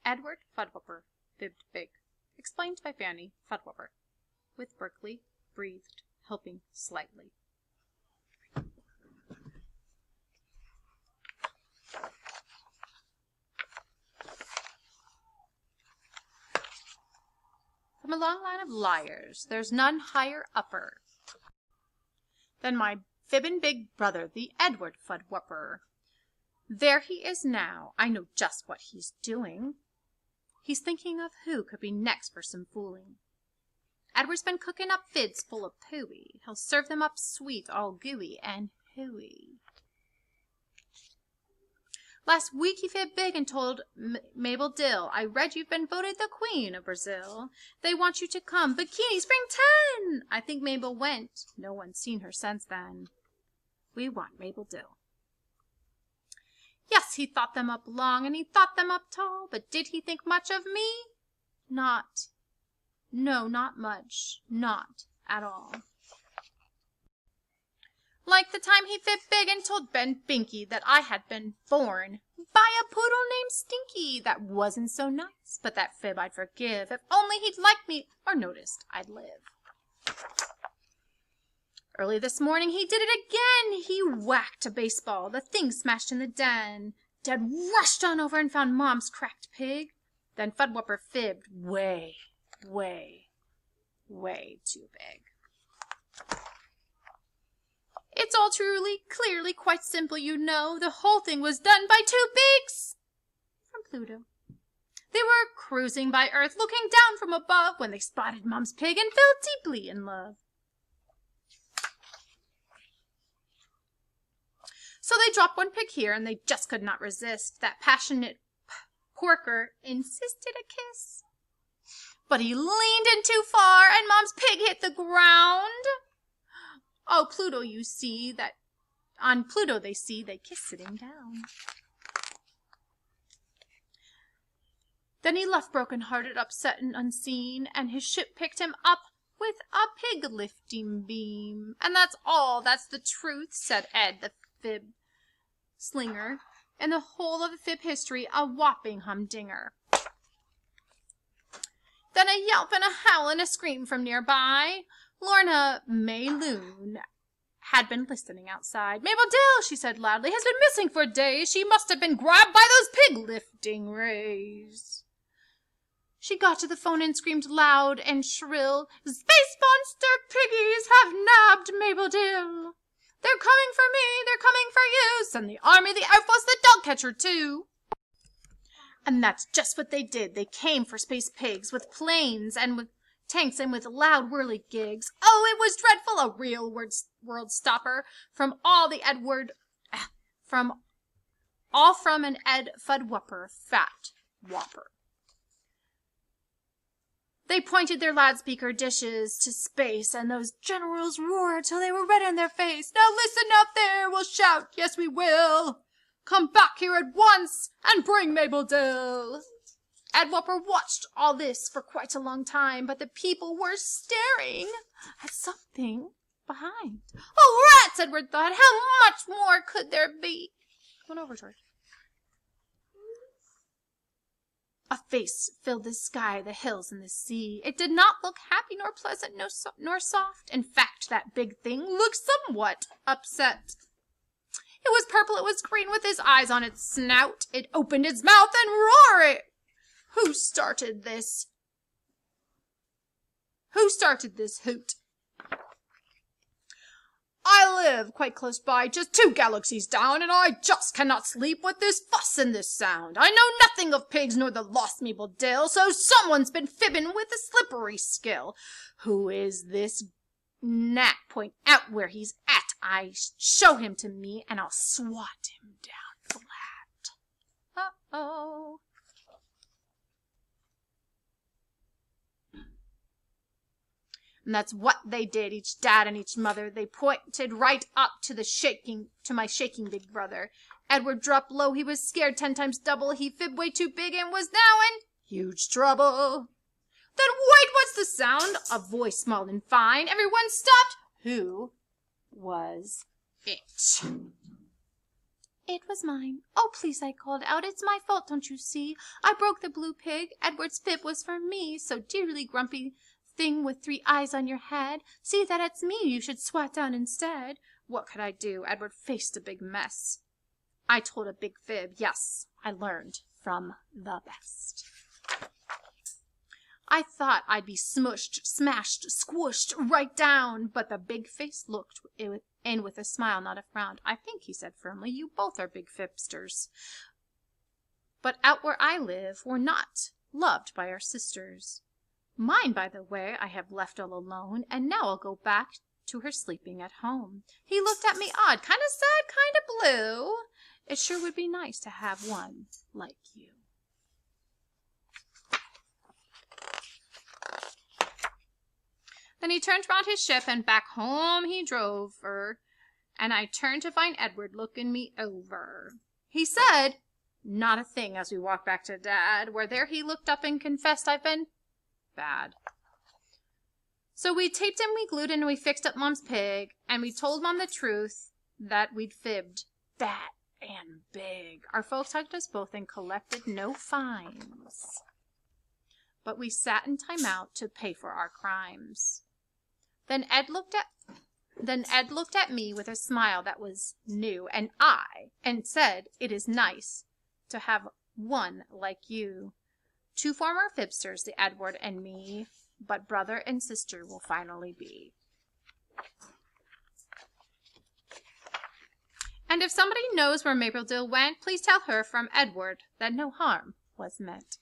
Edward Fudwupper fibbed big. Explained by Fanny Fudwupper. With Berkeley breathed, helping slightly. From a long line of liars, there's none higher upper than my fibbin' big brother, the Edward Fudwupper. There he is now. I know just what he's doing. He's thinking of who could be next for some fooling. Edward's been cooking up fids full of pooey. He'll serve them up sweet, all gooey and hooey. Last week he fibbed big and told Mabel Dill, I read you've been voted the Queen of Brazil. They want you to come. Bikini Spring 10! I think Mabel went. No one's seen her since then. We want Mabel Dill. Yes, he thought them up long and he thought them up tall, but did he think much of me? Not. No, not much. Not at all. Like the time he fibbed big and told Ben Binky that I had been born by a poodle named Stinky. That wasn't so nice, but that fib I'd forgive if only he'd liked me or noticed I'd live. Early this morning he did it again. He whacked a baseball. The thing smashed in the den. Dad rushed on over and found Mom's cracked pig. Then Fudwupper fibbed way, way, way too big. It's all truly, clearly, quite simple, you know. The whole thing was done by two pigs from Pluto. They were cruising by Earth, looking down from above, when they spotted Mom's pig and fell deeply in love. So they dropped one pig here, and they just could not resist. That passionate porker insisted a kiss. But he leaned in too far, and Mom's pig hit the ground. Oh, Pluto, you see, that on Pluto they see they kiss sitting down. Then he left broken-hearted, upset and unseen, and his ship picked him up with a pig-lifting beam. And that's all, that's the truth, said Ed, the fib slinger. In the whole of the fib history, a whopping humdinger. Then a yelp and a howl and a scream from nearby. Lorna May Loon had been listening outside. Mabel Dill, she said loudly, has been missing for days. She must have been grabbed by those pig-lifting rays. She got to the phone and screamed loud and shrill, Space monster piggies have nabbed Mabel Dill. They're coming for me, they're coming for you. Send the army, the Air Force, the dog catcher too. And that's just what they did. They came for space pigs with planes and with tanks and with loud whirly gigs. Oh, it was dreadful, a real world stopper from all the from an Ed Fudwupper fat whopper. They pointed their loudspeaker dishes to space, and those generals roared till they were red in their face. Now listen out there, we'll shout, yes we will. Come back here at once and bring Mabel Dill. Ed Whopper watched all this for quite a long time, but the people were staring at something behind. Oh, rats, Edward thought, how much more could there be? Come on over, George. A face filled the sky, the hills, and the sea. It did not look happy nor pleasant nor soft. In fact, that big thing looked somewhat upset. It was purple, it was green, with his eyes on its snout. It opened its mouth and roared. Who started this? Who started this hoot? I live quite close by, just 2 galaxies down, and I just cannot sleep with this fuss and this sound. I know nothing of pigs nor the lost Mabel Dill, so someone's been fibbing with a slippery skill. Who is this gnat? Point out where he's at. I show him to me, and I'll swat him down flat. Uh-oh. And that's what they did, each dad and each mother. They pointed right up to my shaking big brother. Edward dropped low. He was scared 10 times double. He fibbed way too big and was now in huge trouble. Then wait, what's the sound? A voice small and fine. Everyone stopped. Who was it? It was mine. Oh, please, I called out. It's my fault, don't you see? I broke the blue pig. Edward's fib was for me. So dearly grumpy thing with 3 eyes on your head. See that it's me you should swat down instead. What could I do? Edward faced a big mess. I told a big fib. Yes, I learned from the best. I thought I'd be smushed, smashed, squished right down, but the big face looked in with a smile, not a frown. I think, he said firmly, you both are big fibsters. But out where I live, we're not loved by our sisters. Mine, by the way, I have left all alone, and now I'll go back to her sleeping at home. He looked at me odd, kind of sad, kind of blue. It sure would be nice to have one like you. Then he turned round his ship and back home he drove her, and I turned to find Edward looking me over. He said not a thing as we walked back to Dad, where there he looked up and confessed I've been bad. So we taped and we glued and we fixed up Mom's pig, and we told Mom the truth that we'd fibbed fat and big. Our folks hugged us both and collected no fines. But we sat in time out to pay for our crimes. Then Ed looked at me with a smile that was new, and said, "It is nice to have one like you. 2 former fibsters, the Edward and me, but brother and sister will finally be." And if somebody knows where Mabel Dill went, please tell her from Edward that no harm was meant.